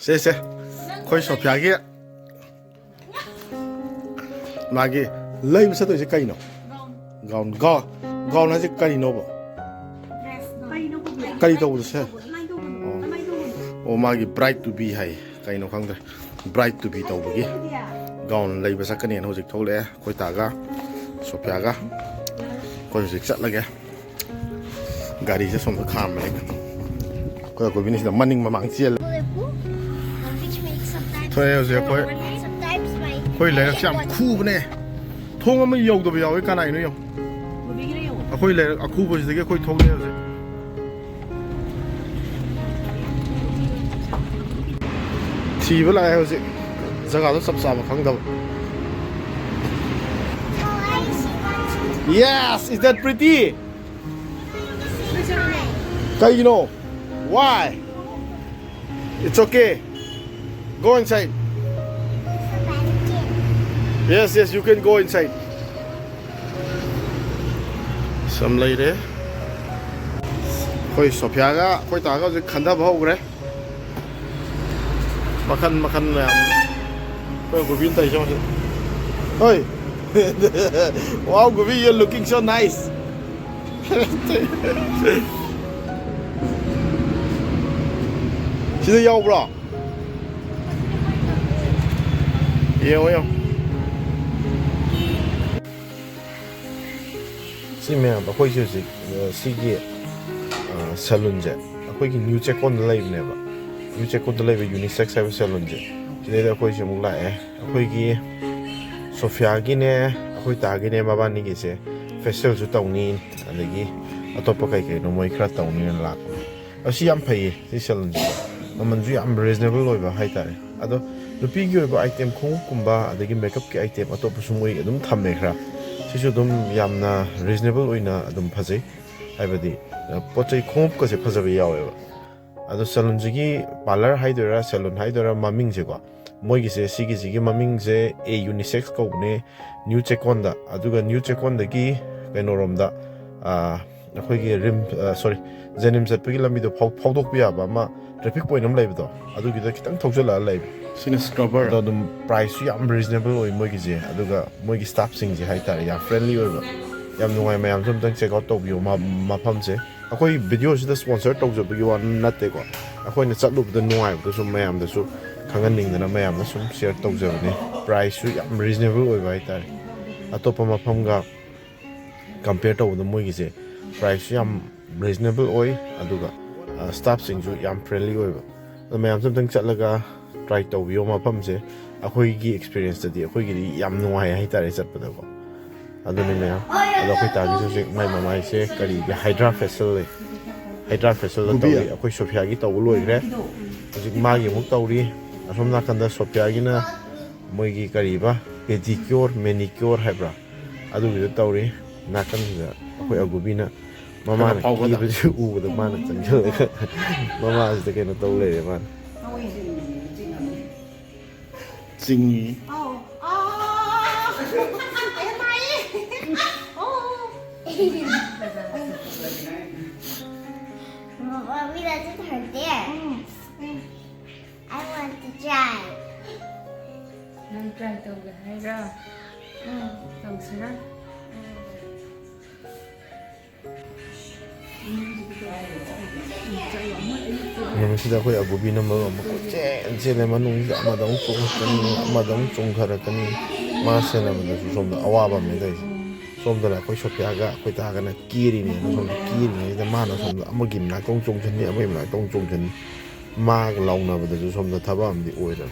세. 거의 소피하게. 마기 레이브서도 이제 까이노. 가운 아직 까이노 봐. 까이도 보세요. 마기 bright to be 하이. 까이노 강들. bright to be 또 보기. 가운 레이브서 까니 호직 토래. 거의 다가 소피아가 거의 이제 짤라게. 가리에서 손도 카메라. 거의 비니시다 마닝 마망치엘. 저예요, 거의 레럭시 참 쿠브네. 통하면 여기도 비야. 왜 까나 이노요? 거의 레럭 쿠브지 되게 거의 통해요. TV lại hả chị? Giờ rất sập sàm mà khăng đầu. Yes, is that pretty? Kaino? Why? It's okay. Go inside. Yes, you can go inside. Some lady. Koi Sophiaga, koi taga je khanda bhau gre. Makan làm. Koi Gobin tai chong. Oi. Wow, Gobin, you're looking so nice. Sida yau bro. Yêu. Xin mẹ bà khôi chiều dịch Sĩ ghệ salon dạy khôi kì new check on the live nè bà new check on the live unisex hay salon dạy chỉ đây là khôi chiều mục lại khôi kì Sophia ghi nè khôi ta ghi nè bà bà nì kì xe facial chú tàu nín đây kì atop pa cái nó mới khá tàu nín lạc ở xí yam phải xí salon dạy mà mình duy am reasonable rồi bà hay ta đấy ado nupige ba item khong kumba adagi makeup ki item atop sumoi adum thamme khra sisu dum yamna reasonable oina adum phajai haibadi pochai khop ko se phajabe yawe ado salon jigi parlor haidora salon haidora maming je ko moi gi se sigi jigi maming je a unisex ko ne new chekon da aduga new chekon da gi kenorom da akhoi gi rim sorry zenim sat pagi lambi do phawdok bi aba ma traffic point am laiba do adugi da kitang thokjala laiba sina scrubber da dum price yam reasonable oi moi gi je aduga moi gi staff sing je haitar ya friendly oi ba yam nungai mayam som tang check out to bio ma pham je akhoi video sida sponsor to jo bi wan natte ko akhoi na chatlu da nungai da sum mayam da su khangan ning da mayam da sum share to jo ne price yam reasonable oi ba haitar atopa ma pham ga compare to da moi gi je price yam reasonable oi aduga staff sing ju yam friendly oi ba mayam som tang chatlaga try to bio ma pham je akhoi gi experience da di akhoi gi yam nungai haitar chat pa da ko aduni me ado khoi ta gi se mai mai se kari ge hydra facial to akhoi Sophia gi to loi gre ji ma gi muk to ri asom na kan da Sophia gi na moi gi kari ba pedicure manicure hebra adu gi to ri na kan da akhoi agubina mama na ki ba ju u da ma na chang jel mama is da ke na to le ma Jingi Mommy doesn't hurt there. I want to try. Nang try to ga hay ra. Tong sira. Yang sida khoi agubi number ma ko chen le manung da ma dong chung khara kan ma se na ma su som da awa ba me dai som da la khoi Sophia ga khoi ta ga na kiri ni som kiri ni da ma na som da ma gim na tong chung chen ni ma na tong chung chen ma ga law na ba da su som da thaba am di oi ra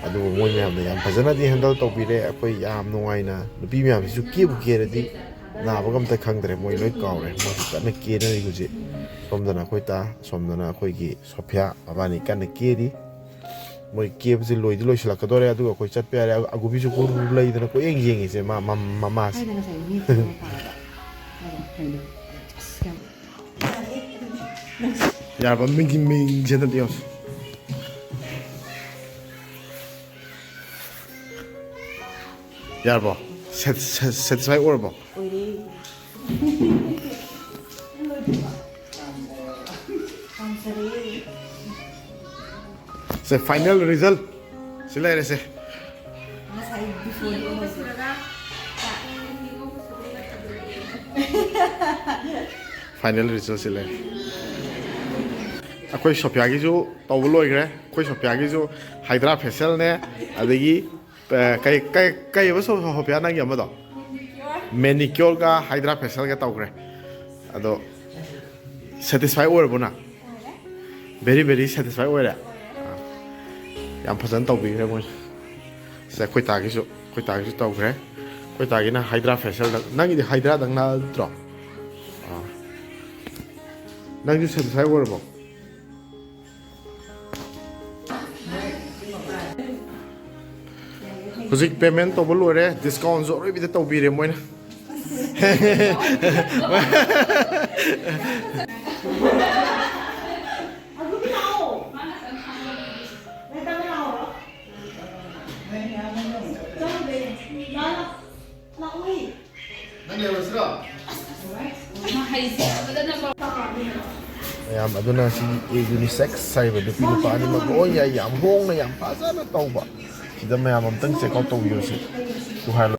adu moi me am da yam phajana di handle to bi re khoi yam nungai na nupi me am su ki bu ke ra di na ba gam ta khang dre moi loi kaw re ma ka na ke na ri gu ji somdana khoi ta somdana khoi gi Sophia abani kan na ke di moi ke bji loi di loi sila ka dore adu khoi chat pe ari agubi ju ko lei da ko eng yeng se ma ya ba ming je da dios ya ba satisfy or ba say final result ꯁꯤ ꯂꯩꯔꯦꯁꯦ final result ꯁꯤ ꯂꯩꯔꯦ ꯑꯩꯈꯣꯏ ꯁꯣꯐꯤꯌꯥꯒꯤꯁꯨ ꯇꯧꯕ ꯂꯣꯏꯈ꯭ꯔꯦ ꯑꯩꯈꯣꯏ ꯁꯣꯐꯤꯌꯥꯒꯤꯁꯨ ꯍꯥꯏꯗ꯭ꯔꯥ ꯐꯦꯁꯤꯌꯦꯜꯅꯦ ꯑꯗꯒꯤ ꯀꯩꯕ ꯁꯣꯐꯤꯌꯥ ꯅꯪꯒꯤ ꯑꯃꯗꯣ ꯃꯦꯅꯤꯀ꯭ꯌꯣꯔꯒ ꯍꯥꯏꯗ꯭ꯔꯥ ꯐꯦꯁꯤꯌꯦꯜꯒ ꯇꯧꯈ꯭ꯔꯦ ꯑꯗꯣ ꯁꯦꯇꯤꯁꯐꯥꯏ ꯑꯣꯏꯔꯕꯣ ꯅꯪ ꯚꯦꯔꯤ ꯁꯦꯇꯤꯁꯐꯥꯏ ꯑꯣꯏꯔꯦ ꯌꯥꯝ ꯐꯖꯅ ꯇꯧꯕꯤꯈ꯭ꯔꯦ ꯃꯣꯏꯁꯦ ꯁꯤꯗ ꯑꯩꯈꯣꯏ ꯇꯥꯒꯤꯁꯨ ꯇꯧꯈ꯭ꯔꯦ ꯑꯩꯈꯣꯏ ꯇꯥꯒꯤꯅ ꯍꯥꯏꯗ꯭ꯔꯥ ꯐꯦꯁꯤꯌꯦꯜꯗ ꯅꯪꯒꯤꯗꯤ ꯍꯥꯏꯗ꯭ꯔꯥꯗꯪ ꯅꯠꯇ꯭ꯔꯣ ꯅꯪꯁꯨ ꯁꯦꯇꯤꯁꯐꯥꯏ ꯑꯣꯏꯔꯕꯣ ꯍꯧꯖꯤꯛ ꯄꯦꯃꯦꯟ ꯇꯧꯕ ꯂꯣꯏꯔꯦ ꯗꯤꯁꯀꯥꯎꯟꯁꯨ ꯑꯔꯣꯏꯕꯤꯗ ꯇꯧꯕꯤꯔꯦ ꯃꯣꯏꯅ ꯃꯌꯥꯝ ꯑꯗꯨꯅ ꯁꯤ ꯌꯨꯅꯤꯁꯦꯛꯁ ꯍꯥꯏꯔꯤꯕ ꯅꯨꯄꯤ ꯅꯨꯄꯥ ꯑꯅꯤꯃꯛ ꯂꯣꯏ ꯌꯥꯏ ꯌꯥꯝ ꯍꯣꯡꯅ ꯌꯥꯝ ꯐꯖꯅ ꯇꯧꯕ ꯁꯤꯗ ꯃꯌꯥꯝ ꯑꯝꯇꯪ ꯆꯦꯛ ꯑꯥꯎꯠ ꯇꯧꯕꯤꯌꯨ ꯁꯤ